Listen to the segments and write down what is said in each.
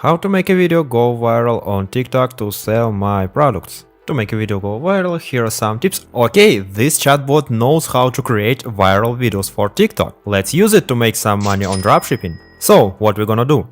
How to make a video go viral on TikTok to sell my products. To make a video go viral, here are some tips. Okay, this chatbot knows how to create viral videos for TikTok. Let's use it to make some money on dropshipping. So, what we're gonna do?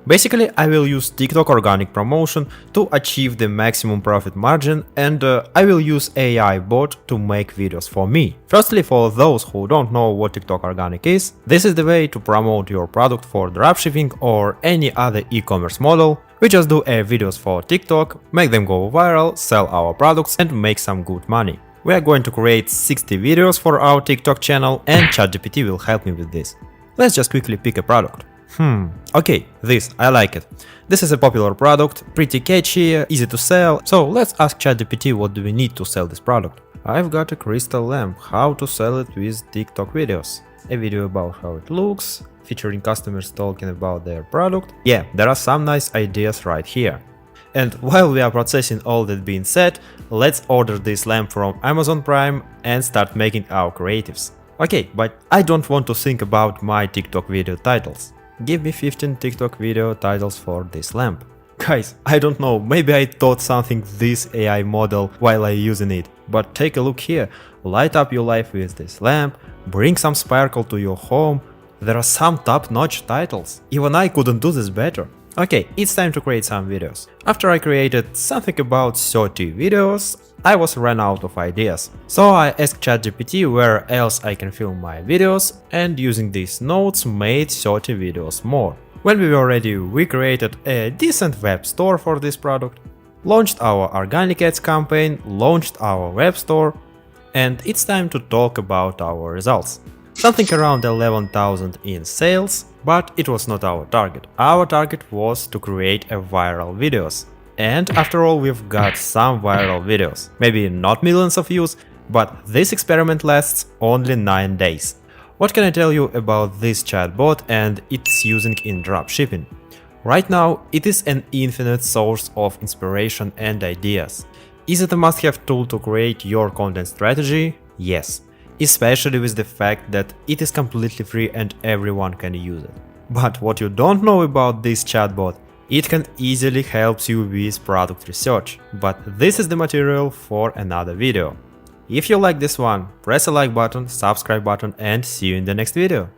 Basically, I will use TikTok organic promotion to achieve the maximum profit margin, and I will use AI bot to make videos for me. Firstly, for those who don't know what TikTok organic is, this is the way to promote your product for dropshipping or any other e-commerce model. We just do videos for TikTok, make them go viral, sell our products and make some good money. We are going to create 60 videos for our TikTok channel and ChatGPT will help me with this. Let's just quickly pick a product. Okay, I like it. This is a popular product, pretty catchy, easy to sell, so let's ask ChatGPT what do we need to sell this product. I've got a crystal lamp, how to sell it with TikTok videos. A video about how it looks, featuring customers talking about their product. Yeah, there are some nice ideas right here. And while we are processing all that being said, let's order this lamp from Amazon Prime and start making our creatives. Okay, but I don't want to think about my TikTok video titles. Give me 15 TikTok video titles for this lamp. Guys, I don't know, maybe I taught something this AI model while I using it, but take a look here. Light up your life with this lamp, bring some sparkle to your home. There are some top-notch titles. Even I couldn't do this better. Okay, it's time to create some videos. After I created something about 30 videos, I was ran out of ideas. So I asked ChatGPT where else I can film my videos, and using these notes made 30 videos more. When we were ready, we created a decent web store for this product, launched our organic ads campaign, launched our web store, and it's time to talk about our results. Something around 11,000 in sales, but it was not our target. Our target was to create a viral videos. And after all, we've got some viral videos. Maybe not millions of views, but this experiment lasts only 9 days. What can I tell you about this chatbot and its using in dropshipping? Right now, it is an infinite source of inspiration and ideas. Is it a must-have tool to create your content strategy? Yes. Especially with the fact that it is completely free and everyone can use it. But what you don't know about this chatbot, it can easily help you with product research. But this is the material for another video. If you like this one, press a like button, subscribe button and see you in the next video.